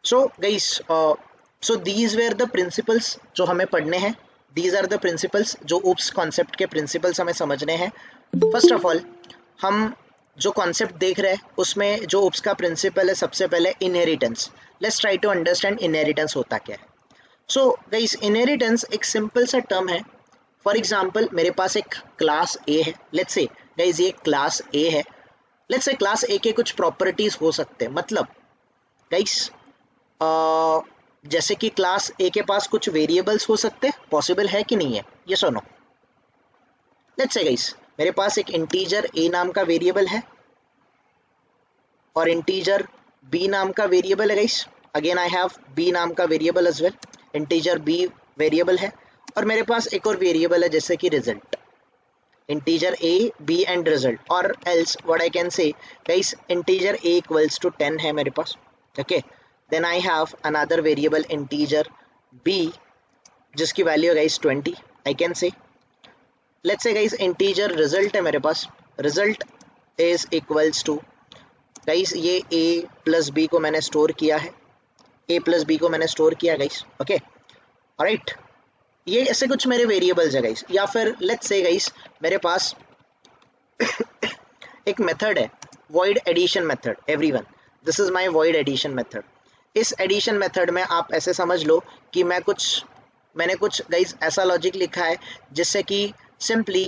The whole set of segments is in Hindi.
So guys, so these were the principles जो हमें पढ़ने हैं, दीज आर द प्रिंसिपल्स जो ऊप्स कॉन्सेप्ट के प्रिंसिपल्स हमें समझने हैं। फर्स्ट ऑफ ऑल, हम जो कॉन्सेप्ट देख रहे हैं उसमें जो ऊप्स का प्रिंसिपल है, सबसे पहले inheritance. Let's try to understand inheritance होता क्या है। सो गाइस, इनहेरिटेंस एक सिंपल सा टर्म है। फॉर एग्जाम्पल, मेरे पास एक क्लास ए है। लेट्स से गाइस ये क्लास ए है। लेट्स से क्लास ए के कुछ प्रॉपर्टीज हो सकते हैं। मतलब गाइस, जैसे कि क्लास ए के पास कुछ वेरिएबल्स हो सकते हैं, पॉसिबल है कि नहीं है, ये सुनो। लेट्स से गाइस, मेरे पास एक इंटीजर ए नाम का वेरिएबल है और इंटीजर बी नाम का वेरिएबल है guys. Again I have B नाम का variable as well. Integer B variable है और मेरे पास एक और वेरिएबल है जैसे कि result. Integer a b and result, और else what I can say guys, integer a equals to 10 है मेरे पास। Okay, then I have another variable integer b जिसकी वैल्यू है guys 20। I can say let's say guys integer result है मेरे पास। Result is equals to guys, ये a प्लस बी को मैंने स्टोर किया है, a प्लस बी को मैंने स्टोर किया गाइस। ओके, राइट, ये ऐसे कुछ मेरे वेरिएबल्स है गाइस। या फिर लेट्स से गाइस, मेरे पास एक मेथड है, void addition method. Everyone, this is my void addition method. इस एडिशन मेथड में आप ऐसे समझ लो कि मैंने कुछ गाइस ऐसा लॉजिक लिखा है जिससे कि सिंपली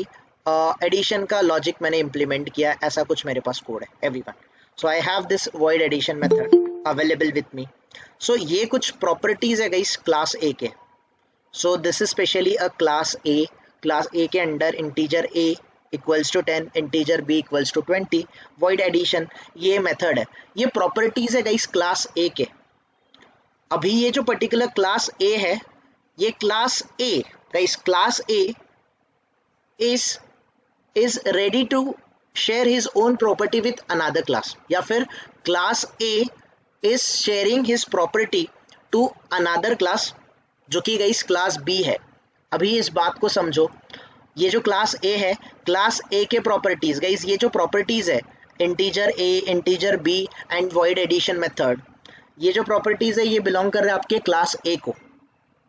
एडिशन का लॉजिक मैंने इम्प्लीमेंट किया। ऐसा कुछ मेरे पास कोड है everyone. So I have this void addition method available with me. So ये कुछ प्रॉपर्टीज है गाइस क्लास ए के। So this is specially a class a. Class a के under integer a equals to 10, integer b equals to 20, void addition, ये मेथड है। ये प्रॉपर्टीज है गाइस क्लास ए के। अभी ये जो पर्टिकुलर क्लास ए है, ये class A guys, class A is ready to share his own property with another class, या फिर class A is sharing his property to another class जो कि गाइस क्लास B है। अभी इस बात को समझो, ये जो क्लास A है, क्लास A के प्रॉपर्टीज गाइस, ये जो प्रॉपर्टीज है integer A, integer B and void addition method, ये जो प्रॉपर्टीज है ये बिलोंग कर रहे हैं आपके क्लास A को।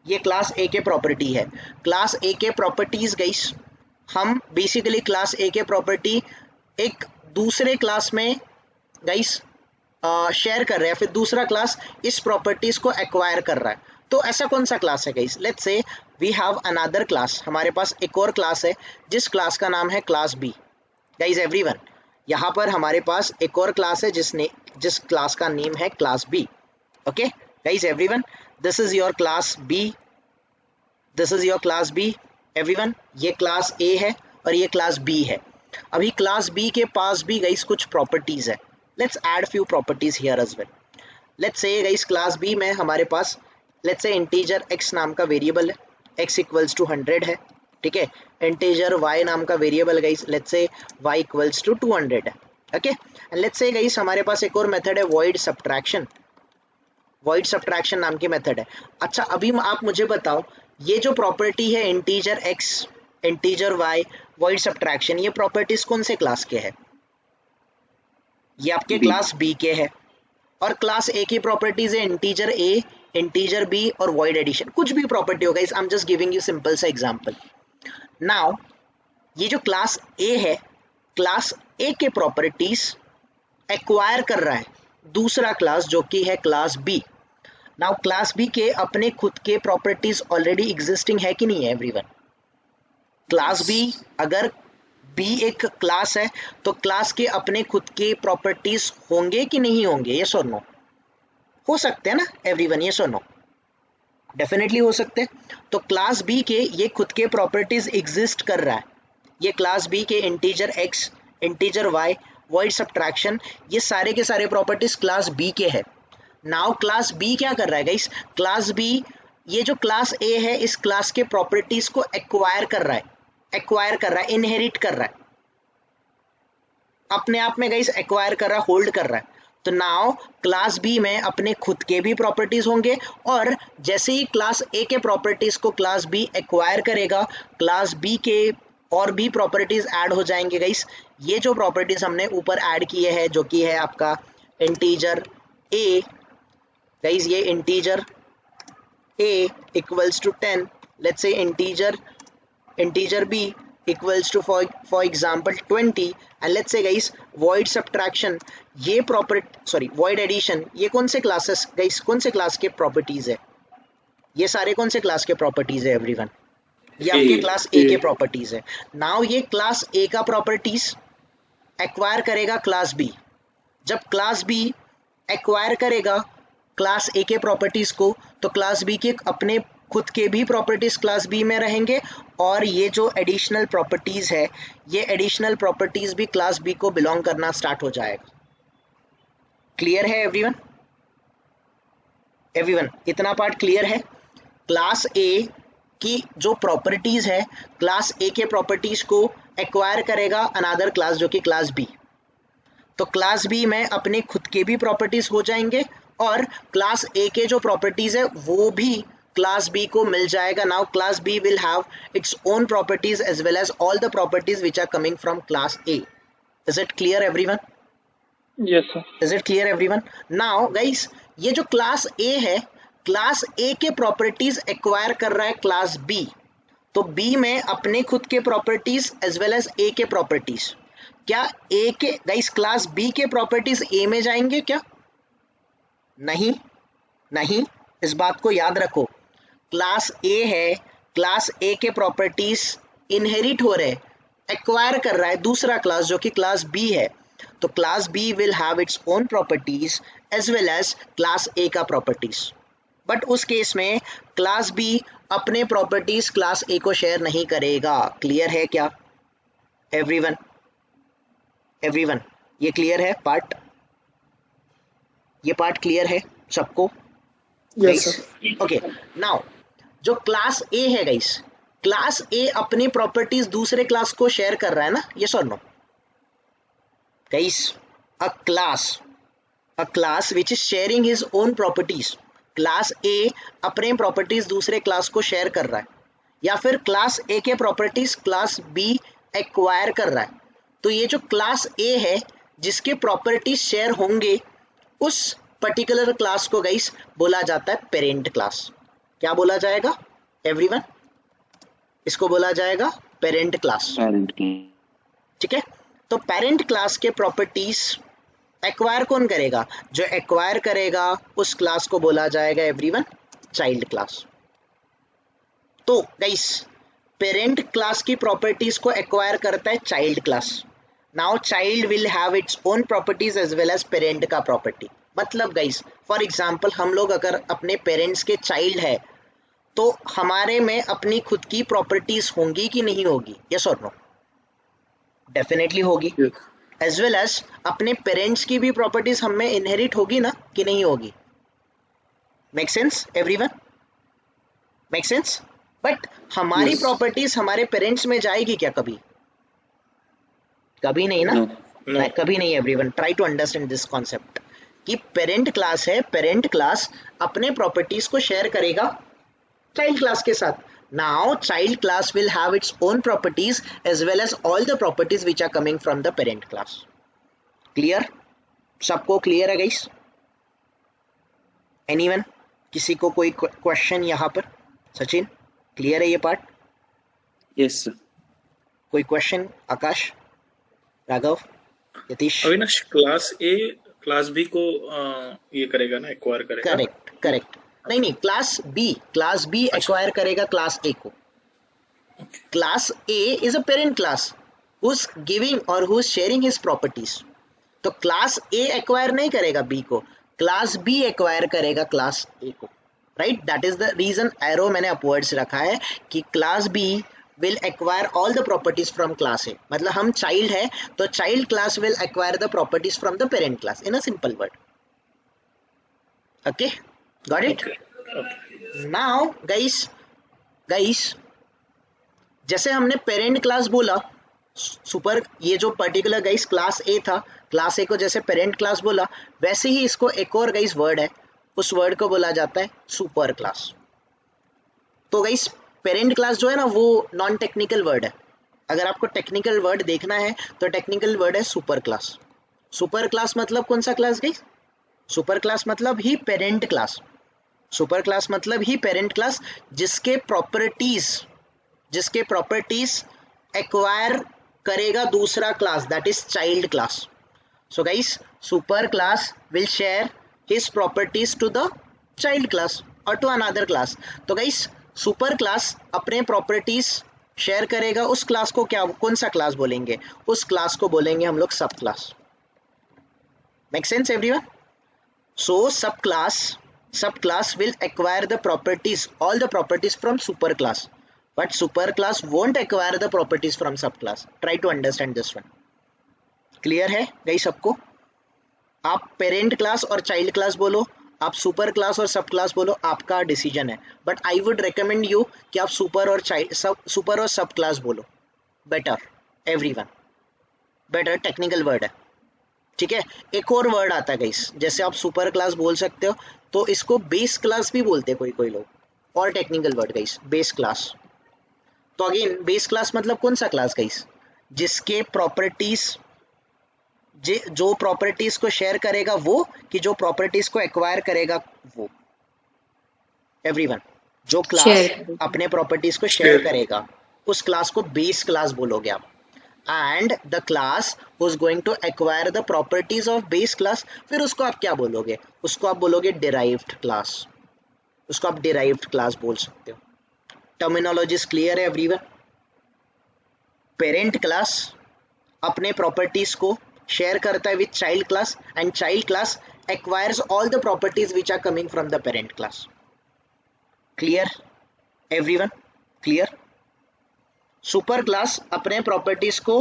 ये क्लास A के प्रॉपर्टी है। क्लास A के प्रॉपर्टीज गाइस, हम बेसिकली क्लास ए के प्रॉपर्टी एक दूसरे क्लास में गाइस शेयर कर रहे हैं, फिर दूसरा क्लास इस प्रॉपर्टीज को एक्वायर कर रहा है। तो ऐसा कौन सा क्लास है guys? Let's say we have another class, हमारे पास एक और क्लास है जिस क्लास का नाम है क्लास बी। गाइस एवरीवन, यहाँ पर हमारे पास एक और क्लास है जिस क्लास का नेम है class B. Okay guys everyone, this is your class B, this is your class B. Everyone, ये क्लास ए है और ये क्लास बी है। अभी क्लास बी के पास भी गाइस कुछ प्रॉपर्टीज है। Let's add few properties here as well. Let's say guys class B में हमारे पास लेट्स से इंटीजर x नाम का वेरिएबल है, x इक्वल्स टू 100 है। ठीक है, इंटीजर y नाम का variable guys, let's say y equals to 200 है। Okay, and let's say guys हमारे पास एक और मेथड है वॉइड सब्ट्रैक्शन। वॉइड सब्ट्रैक्शन नाम की मेथड है। अच्छा, अभी आप मुझे बताओ, ये जो प्रॉपर्टी है integer x, integer y, void subtraction, ये प्रॉपर्टीज कौन से क्लास के है? ये आपके क्लास b के है। और क्लास a की प्रॉपर्टीज है इंटीजर a, इंटीजर b और वॉइड एडिशन। कुछ भी प्रॉपर्टी होगा, I am just giving you simple सा एग्जांपल। नाउ ये जो क्लास a है, क्लास a के प्रॉपर्टीज एक्वायर कर रहा है दूसरा क्लास जो कि है class b। Now class B के अपने खुद के प्रॉपर्टीज ऑलरेडी एग्जिस्टिंग है कि नहीं है एवरीवन? क्लास बी, अगर बी एक क्लास है तो क्लास के अपने खुद के प्रॉपर्टीज होंगे कि नहीं होंगे? यस और नो? हो सकते हैं ना एवरीवन? यस और नो? डेफिनेटली हो सकते हैं। तो क्लास बी के ये खुद के प्रॉपर्टीज एग्जिस्ट कर रहा है। ये क्लास बी के integer X, integer Y, void subtraction, ये सारे के सारे प्रॉपर्टीज क्लास बी के है। नाउ क्लास बी क्या कर रहा है गाइस? क्लास बी ये जो क्लास ए है इस क्लास के प्रॉपर्टीज को एक्वायर कर रहा है, इनहेरिट कर रहा है, अपने आप में गाइस एक्वायर कर रहा है, होल्ड कर रहा है। तो नाउ क्लास बी में अपने खुद के भी प्रॉपर्टीज होंगे और जैसे ही क्लास ए के प्रॉपर्टीज को क्लास बी एक्वायर करेगा, क्लास बी के और भी प्रॉपर्टीज ऐड हो जाएंगे गाइस। ये जो प्रॉपर्टीज हमने ऊपर ऐड किए हैं जो कि है आपका इंटीजर ए गाइज ये integer a equals to 10, let's say integer b equals to for example 20, and let's say guys void subtraction, ये void addition, ये कौन से क्लासेस गाइस, कौन से क्लास के प्रॉपर्टीज है, ये सारे कौन से क्लास के प्रॉपर्टीज है एवरीवन, ये आपके क्लास ए के प्रॉपर्टीज है। नाउ ये क्लास ए का प्रॉपर्टीज एक्वायर करेगा क्लास बी, जब क्लास बी एक्वायर करेगा क्लास ए के प्रॉपर्टीज को, तो क्लास बी के अपने खुद के भी प्रॉपर्टीज क्लास बी में रहेंगे, और ये जो एडिशनल प्रॉपर्टीज है, ये एडिशनल प्रॉपर्टीज भी क्लास बी को बिलोंग करना स्टार्ट हो जाएगा। क्लियर है एवरीवन? एवरीवन इतना पार्ट क्लियर है? क्लास ए की जो प्रॉपर्टीज है, क्लास ए के प्रॉपर्टीज को एक्वायर करेगा अनदर क्लास जो कि क्लास बी, तो क्लास बी में अपने खुद के भी प्रॉपर्टीज हो जाएंगे, और क्लास ए के जो प्रॉपर्टीज है वो भी क्लास बी को मिल जाएगा। Now class B will have its own properties as well as all the properties which are coming from class A. Is it clear everyone? Yes sir. Is it clear everyone? Now guys ये जो क्लास ए है, क्लास ए के प्रॉपर्टीज एक्वायर कर रहा है क्लास बी, तो बी में अपने खुद के properties as well as A के प्रॉपर्टीज, क्या ए के गाइस क्लास बी के प्रॉपर्टीज ए में जाएंगे क्या? नहीं, नहीं, इस बात को याद रखो। क्लास ए है, क्लास ए के प्रॉपर्टीज इनहेरिट हो रहे, एक्वायर कर रहा है दूसरा क्लास जो कि क्लास बी है, तो class B will have its own properties as well as class A का प्रॉपर्टीज, बट उस केस में क्लास बी अपने प्रॉपर्टीज क्लास ए को शेयर नहीं करेगा। क्लियर है क्या एवरीवन? एवरीवन ये क्लियर है पार्ट? ये पार्ट क्लियर है सबको? Yes sir. ओके, नाउ जो क्लास ए है गाइस, क्लास ए अपनी प्रॉपर्टीज दूसरे क्लास को शेयर कर रहा है ना, यस और no guys? A class which is sharing his own properties, class A अपने प्रॉपर्टीज दूसरे क्लास को शेयर कर रहा है, या फिर क्लास ए के प्रॉपर्टीज क्लास बी एक्वायर कर रहा है, तो ये जो क्लास ए है जिसके प्रॉपर्टीज शेयर होंगे, उस पर्टिकुलर क्लास को गाइस बोला जाता है पेरेंट क्लास। क्या बोला जाएगा एवरीवन? इसको बोला जाएगा पेरेंट क्लास। ठीक है, तो पेरेंट क्लास के प्रॉपर्टीज एक्वायर कौन करेगा? जो एक्वायर करेगा उस क्लास को बोला जाएगा एवरीवन चाइल्ड क्लास। तो गाइस पेरेंट क्लास की प्रॉपर्टीज को एक्वायर करता है child class. Now child will have its own properties as well as parent का प्रॉपर्टी। मतलब गाइस फॉर एग्जांपल हम लोग अगर अपने पेरेंट्स के चाइल्ड है, तो हमारे में अपनी खुद की प्रॉपर्टीज होंगी कि नहीं होगी? यस और नो? डेफिनेटली होगी। एज वेल एज अपने पेरेंट्स की भी प्रॉपर्टीज हम में इनहेरिट होगी ना, कि नहीं होगी? Make sense everyone? Make sense? But हमारी प्रॉपर्टीज हमारे पेरेंट्स में जाएगी क्या कभी? कभी नहीं ना। No. कभी नहीं everyone. Try to understand this concept कि पेरेंट क्लास है, पेरेंट क्लास अपने प्रॉपर्टीज को शेयर करेगा चाइल्ड क्लास के साथ। Now child class will have its own properties as well as all the properties which are coming from the parent class. Clear? सबको क्लियर है गाइस? एनीवन? किसी को कोई क्वेश्चन यहाँ पर? सचिन क्लियर है ये पार्ट? Yes sir. कोई question? Akash, Raghav, Yatish? Avinash, class a class b को ये करेगा ना, एक्वायर करेगा। Correct correct. नहीं, क्लास बी एक्वायर करेगा क्लास ए को। Class A is a parent class who is giving और who is sharing his properties. तो क्लास ए एक्वायर नहीं करेगा बी को, क्लास बी एक्वायर करेगा क्लास ए को। Right, that is the reason arrow मैंने अपवर्ड्स रखा है कि class B will acquire all the properties from class A. मतलब हम child है तो child class will acquire the properties from the parent class in a simple word. Okay, got it? Okay. Now guys जैसे हमने parent class बोला, सुपर ये जो पर्टिकुलर गाइस क्लास ए था, क्लास ए को जैसे पेरेंट क्लास बोला, वैसे ही इसको एक और गाइस वर्ड है, उस वर्ड को बोला जाता है सुपर क्लास। तो गाइस पेरेंट क्लास जो है ना वो नॉन टेक्निकल वर्ड है। अगर आपको टेक्निकल वर्ड देखना है तो टेक्निकल वर्ड है सुपर क्लास। सुपर क्लास मतलब कौन सा क्लास गाइस? सुपर क्लास मतलब ही पेरेंट क्लास, सुपर क्लास मतलब ही पेरेंट क्लास जिसके प्रॉपर्टीज एक्वायर करेगा दूसरा class, that is child class. So guys, super class will share his properties to the child class or to another class. तो guys, super class अपने properties शेयर करेगा उस क्लास को, क्या कौन सा क्लास बोलेंगे, उस क्लास को बोलेंगे हम लोग सब class. Make sense everyone? So सब class will acquire the properties, all the properties from super class, but super class won't acquire the properties from sub class. Try to understand this one. Clear है गाइस सबको? आप पेरेंट क्लास और चाइल्ड क्लास बोलो, आप सुपर क्लास और सब क्लास बोलो, आपका डिसीजन है, but I would recommend you कि आप सुपर और सब क्लास बोलो. Better everyone, better technical word है. ठीक है, एक और वर्ड आता है गाइस, जैसे आप सुपर क्लास बोल सकते हो तो इसको बेस क्लास भी बोलते हैं कोई लोग, और technical word guys base class. तो अगेन बेस क्लास मतलब कौन सा क्लास गाइस, जिसके प्रॉपर्टीज, जो प्रॉपर्टीज को शेयर करेगा वो, कि जो प्रॉपर्टीज को एक्वायर करेगा वो. एवरीवन, जो क्लास अपने प्रॉपर्टीज को शेयर करेगा उस क्लास को बेस क्लास बोलोगे आप. And the class was going to acquire the properties of base class, फिर उसको आप क्या बोलोगे, उसको आप बोलोगे डिराइव्ड क्लास, उसको आप डिराइव्ड क्लास बोल सकते हो. टर्मिनोलॉजीज क्लियर है एवरीवन? पेरेंट क्लास अपने प्रॉपर्टीज को शेयर करता है with child class, and child class acquires all the properties which are coming from the parent class. Clear everyone? Clear? Super class अपने प्रॉपर्टीज को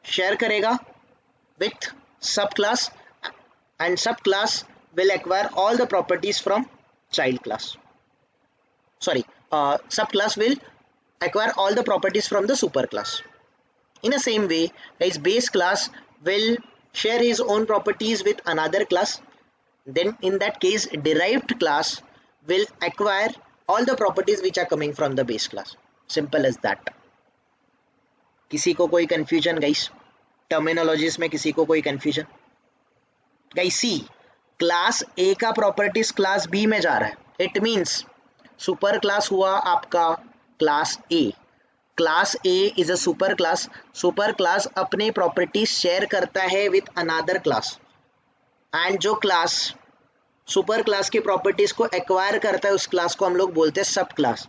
शेयर करेगा with sub class, and sub class will acquire all the properties from child class. Sorry, sub class will acquire all the properties from the super class. In the same way, guys, base class will share his own properties with another class. Then in that case, derived class will acquire all the properties which are coming from the base class. Simple as that. किसी को कोई confusion guys? Terminologies में किसी को कोई confusion? Guys, see, class A का properties class B में जा रहा है. It means super class हुआ आपका class a. Class A is a super class. Super class अपने प्रॉपर्टीज शेयर करता है विथ अनदर क्लास, एंड जो क्लास सुपर क्लास की प्रॉपर्टीज को एक्वायर करता है उस क्लास को हम लोग बोलते हैं सब क्लास.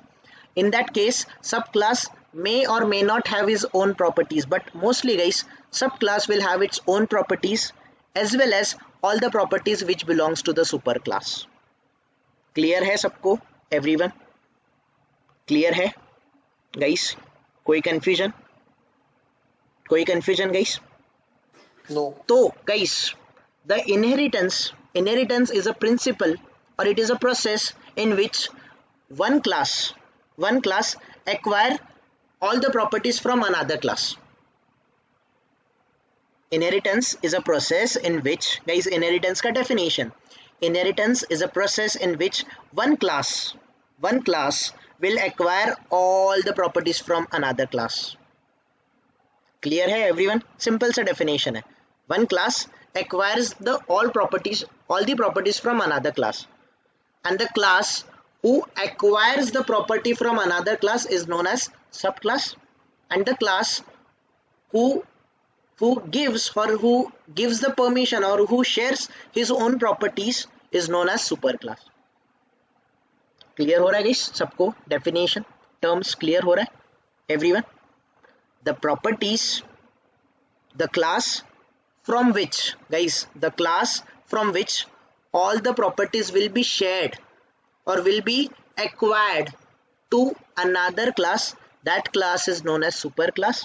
इन दैट केस सब class may or may not have his own properties, but mostly guys sub class will have its own properties as well as all the properties which belongs to the super class. Clear है सबको everyone? Clear है guys? कोई confusion? कोई confusion guys? No. तो guys, the inheritance is a principle or it is a process in which one class acquire all the properties from another class. Inheritance is a process in which, guys, inheritance का definition, inheritance is a process in which one class will acquire all the properties from another class. Clear है everyone? Simple सा definition है. One class acquires all the properties from another class, and the class who acquires the property from another class is known as subclass, and the class who gives the permission or who shares his own properties is known as superclass. Clear हो रहा है guys सबको? Definition terms clear हो रहा है everyone? The properties, the class from which, guys, the class from which all the properties will be shared or will be acquired to another class, that class is known as superclass,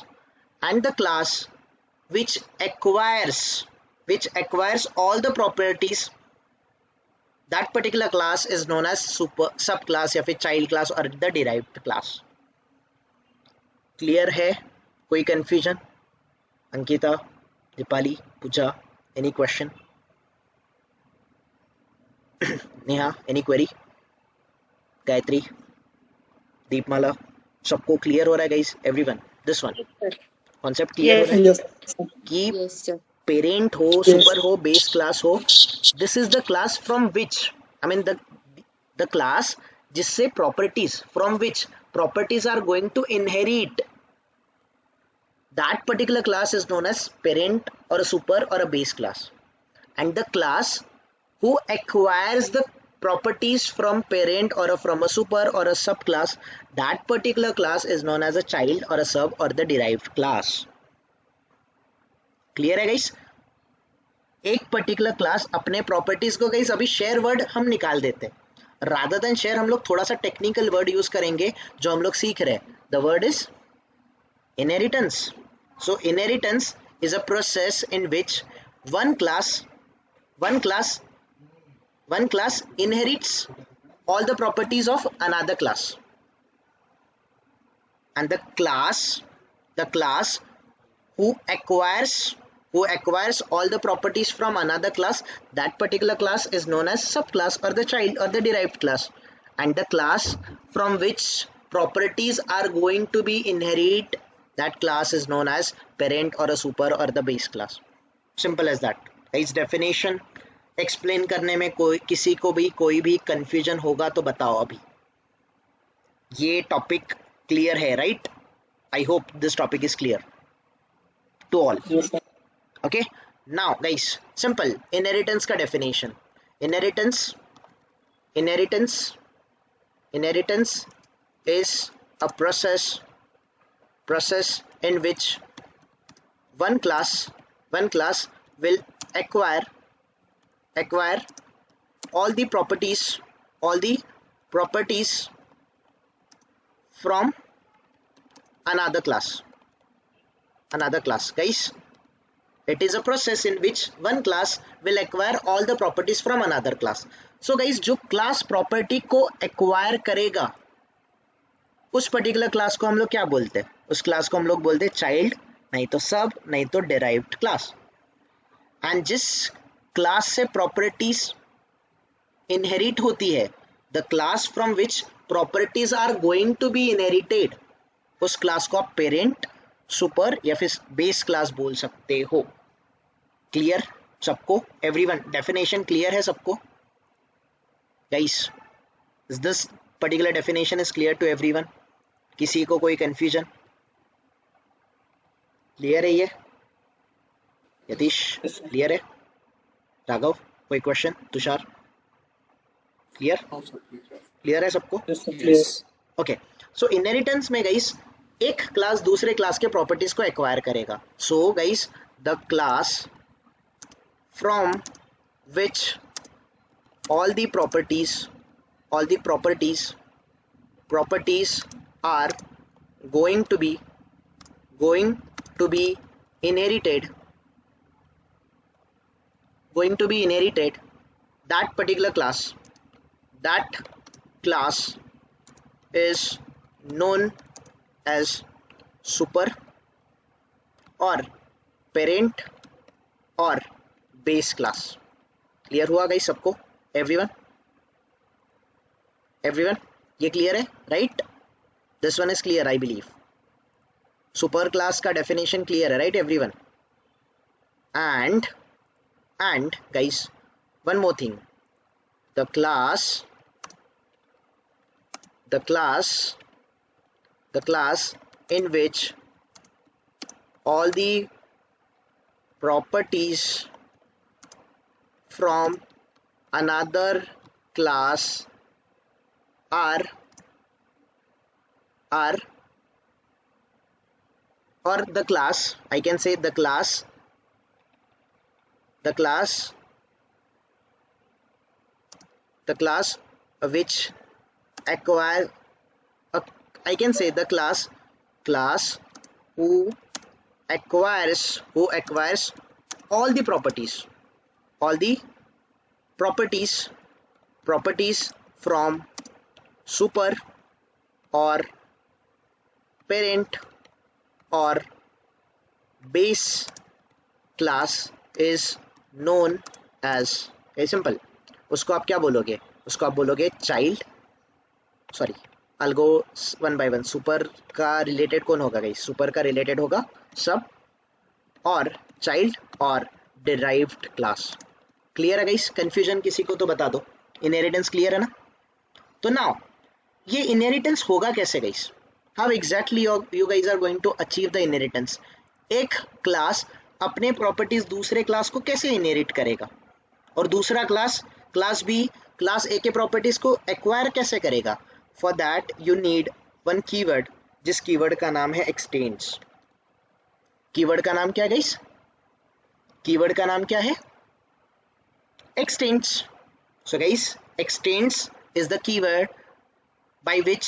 and the class which acquires all the properties, that particular class is known as subclass या फिर child class or the derived class. Clear है? कोई confusion? अंकिता, दीपाली, पूजा, any question? Neha, any query? Gayatri, दीपमाला, सबको क्लियर हो रहा है guys? Everyone, this one concept clear हो रहा है Yes. कि Yes, sir. पेरेंट हो, सुपर हो, बेस क्लास हो, this is the class from which, I mean the class जिससे properties, from which properties are going to inherit, that particular class is known as parent or a super or a base class. And the class who acquires the properties from parent or from a super or a subclass, that particular class is known as a child or a sub or the derived class. Clear है guys? एक पर्टिकुलर क्लास अपने प्रॉपर्टीज को गाइस, अभी शेयर वर्ड हम निकाल देते हैं, रादर देन शेयर हम लोग थोड़ा सा टेक्निकल वर्ड यूज करेंगे जो हम लोग सीख रहे हैं. The word is inheritance. So inheritance is a process in which one class inherits all the properties of another class, and the class who acquires all the properties from another class, that particular class is known as subclass or the child or the derived class. And the class from which properties are going to be inherit, that class is known as parent or a super or the base class. Simple as that. इस definition explain करने में कोई किसी को भी कोई भी confusion होगा तो बताओ अभी. ये topic clear है, right? I hope this topic is clear to all. Yes, sir. Okay. Now guys, simple inheritance का definition. Inheritance is a process in which one class will acquire all the properties from another class. Guys, it is a process in which one class will acquire all the properties from another class. So guys, जो class property को acquire करेगा उस पर्टिकुलर क्लास को हम लोग क्या बोलते हैं? उस क्लास को हम लोग बोलते हैं चाइल्ड, नहीं तो सब, नहीं तो डेराइव्ड क्लास. एंड जिस क्लास से प्रॉपर्टीज इनहेरिट होती है, the class from which properties are going to be inherited, उस क्लास को आप पेरेंट, सुपर या फिर बेस क्लास बोल सकते हो. क्लियर सबको? एवरीवन, डेफिनेशन क्लियर है सबको? Guys, this particular definition is clear to everyone? किसी को कोई कंफ्यूजन? क्लियर है ये? यतीश क्लियर है? राघव कोई क्वेश्चन? तुषार क्लियर है सबको? ओके. सो इनहेरिटेंस में गाइस एक क्लास दूसरे क्लास के प्रॉपर्टीज को एक्वायर करेगा. So guys, the class from which all the properties are going to be inherited, that particular class is known as super or parent or base class. Clear हुआ गाइस सबको? एवरीवन ये क्लियर है, right? This one is clear I believe. Super class का डेफिनेशन क्लियर है, right everyone? And guys, one more thing, the class in which all the properties from another class are or the class, I can say the class which acquire I can say the class who acquires all the properties from super or parent or base class is known as, very simple, उसको आप क्या बोलोगे? उसको आप बोलोगे child, sorry I'll go one by one. Super का रिलेटेड कौन होगा गाइस? सुपर का रिलेटेड होगा सब और चाइल्ड और डिराइव्ड क्लास। क्लियर है गाइस? कंफ्यूजन किसी को तो बता दो। इनहेरिटेंस क्लियर है ना? तो नाउ ये इनहेरिटेंस होगा कैसे guys? How exactly you guys are going to achieve the inheritance? एक क्लास अपने प्रॉपर्टीज दूसरे क्लास को कैसे इनहेरिट करेगा, और दूसरा क्लास बी क्लास ए के प्रॉपर्टीज को एक्वायर कैसे करेगा? For that you need one keyword, जिस कीवर्ड का नाम है एक्सटेंड्स। कीवर्ड का नाम क्या है गाइस? कीवर्ड का नाम क्या है? extends. So guys, extends is the keyword by which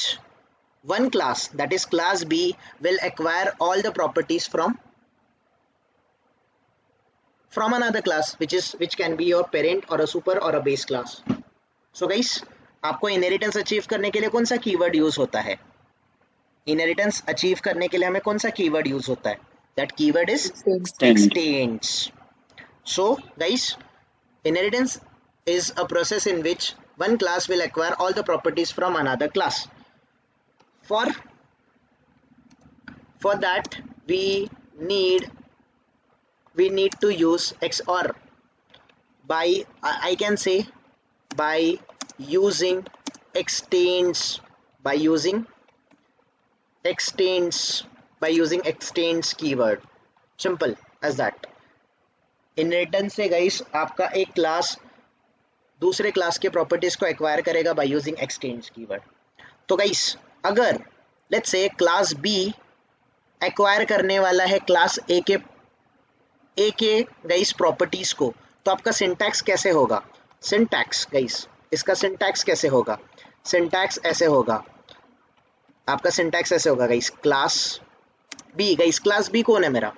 one class, that is class B, will acquire all the properties from another class, which can be your parent or a super or a base class. So guys, आपको inheritance achieve करने के लिए कौन सा keyword use होता है? Inheritance achieve करने के लिए हमें कौन सा keyword use होता है? That keyword is extends. So guys, inheritance is a process in which one class will acquire all the properties from another class. For that we need to use XOR by, I can say, by using extends, by using extends keyword. Simple as that. Inheritance से गाइस आपका एक क्लास दूसरे क्लास के प्रॉपर्टीज को एक्वायर करेगा बाय यूजिंग एक्सचेंज कीवर्ड। तो गाइस अगर let's say class B acquire करने वाला है क्लास ए के गाइस प्रॉपर्टीज को, तो आपका सिंटैक्स कैसे होगा? सिंटैक्स गाइस, इसका सिंटैक्स कैसे होगा? सिंटैक्स ऐसे होगा, आपका सिंटैक्स ऐसे होगा guys, class B. Guys class B कौन है मेरा?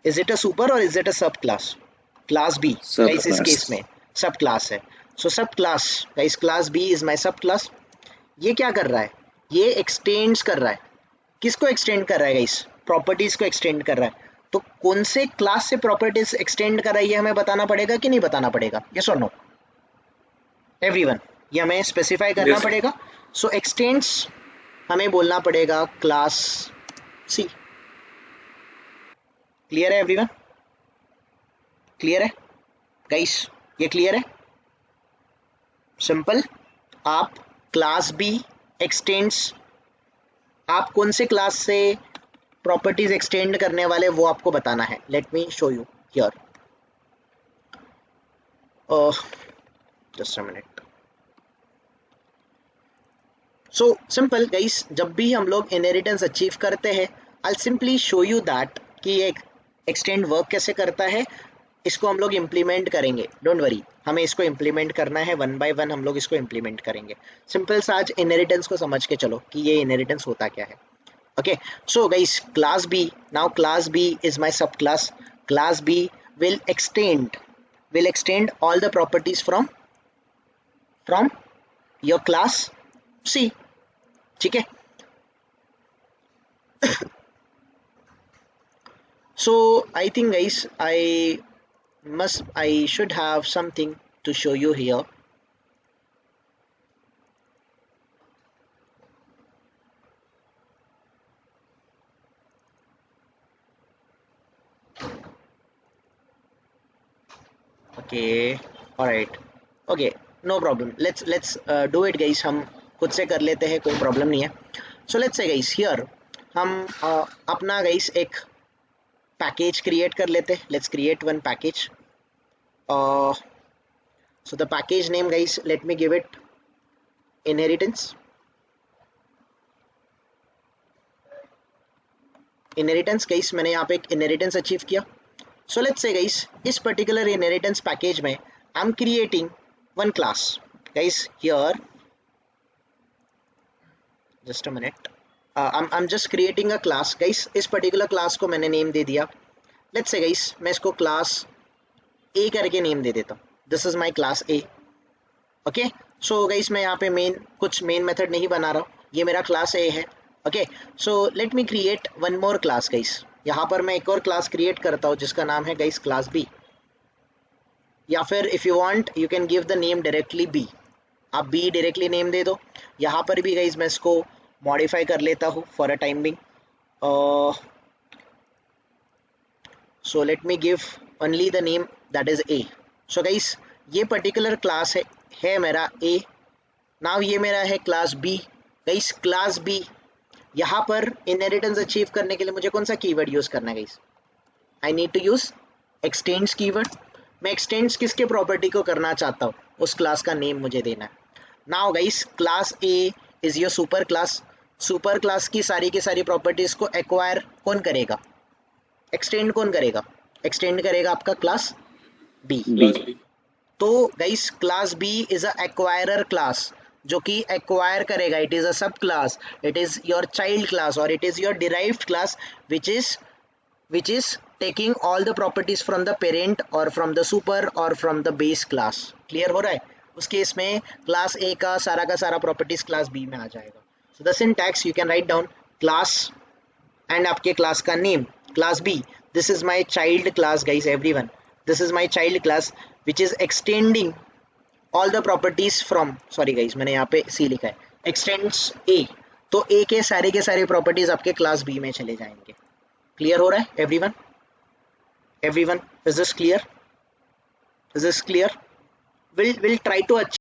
Is it a super or is it a sub class? Class B guys, इस केस में सब क्लास है। सो सब class guys, class B is my सब क्लास। ये क्या कर रहा है? ये एक्सटेंड्स कर रहा है। किसको एक्सटेंड कर रहा है गाइस? प्रॉपर्टीज को एक्सटेंड कर रहा है। तो कौन से क्लास से प्रॉपर्टीज एक्सटेंड कर रहा है ये हमें बताना पड़ेगा कि नहीं बताना पड़ेगा? यस और नो एवरीवन? ये हमें स्पेसिफाई करना पड़ेगा। सो एक्सटेंड्स हमें बोलना पड़ेगा क्लास C। क्लियर है एवरीवन? क्लियर है गाइस? ये क्लियर है? सिंपल। आप क्लास बी एक्सटेंड्स, आप कौन से क्लास से प्रॉपर्टीज एक्सटेंड करने वाले वो आपको बताना है। Let me show you here, just a minute. So simple guys, जब भी हम लोग इनहेरिटेंस अचीव करते हैं, I simply show you that कि एक एक्सटेंड वर्क कैसे करता है। इसको हम लोग इम्प्लीमेंट करेंगे, डोंट वरी, हमें इसको इम्प्लीमेंट करना है, वन बाय वन हम लोग इसको इम्प्लीमेंट करेंगे। सिंपल सा आज इनहेरिटेंस को समझ के चलो कि ये इनहेरिटेंस होता क्या है। Okay, so guys class b, now class b is my sub class. Class B will extend all the properties from your class C। ठीक है? So I think guys, I should have something to show you here. Okay, all right, okay, no problem, let's do it guys। हम खुद से कर लेते हैं, कोई प्रॉब्लम नहीं है। So let's say guys here हम अपना guys एक पैकेज क्रिएट कर लेते हैं। Let's create one package. So the package name guys, let me give it inheritance. Inheritance guys, मैंने यहाँ पे एक इनहेरिटेंस अचीव किया। सो लेट्स से गाइस इस पर्टिकुलर इनहेरिटेंस पैकेज में I am creating one class guys here, just a minute. I'm just creating a class guys। इस पर्टिकुलर क्लास को मैंने नेम दे दिया। लेट्स से गाइस मैं इसको क्लास A करके नेम दे देता हूँ। This is my class A। Okay, so guys मैं यहाँ पे कुछ मेन मेथड नहीं बना रहा हूँ, ये मेरा क्लास A है। Okay, so let me create one more class guys. यहाँ पर मैं एक और क्लास क्रिएट करता हूँ जिसका नाम है गाइस क्लास B, या फिर if you want you can give the name directly B। आप B डायरेक्टली नेम दे दो। यहाँ पर भी गाइस मैं इसको मॉडिफाई कर लेता हूँ for a time being. So let me give only the name that is A. So guys, ये particular class है मेरा A. Now ये मेरा है class B. Guys, class B, यहाँ पर inheritance achieve करने के लिए मुझे कौन सा keyword use करना है guys? I need to use extends keyword. मैं extends किसके property को करना चाहता हूँ, उस class का name मुझे देना है. Now guys, class A is your super class. Super class की सारी properties को acquire कौन करेगा? Extend कौन करेगा? Extend करेगा आपका class B. Class B. तो guys, class B is a acquirer class जो कि acquire करेगा. It is a sub class. It is your child class or it is your derived class which is taking all the properties from the parent or from the super or from the base class. Clear हो रहा है? उस केस में class A का सारा properties class B में आ जाएगा. So the syntax you can write down class and आपके class का name class B. This is my child class guys, everyone. This is my child class which is extending all the properties from, sorry guys मैंने यहाँ पे C लिखा है, extends A. तो A के सारे properties आपके class B में चले जाएंगे. Clear हो रहा है everyone? Everyone, is this clear? Is this clear? We'll try to achieve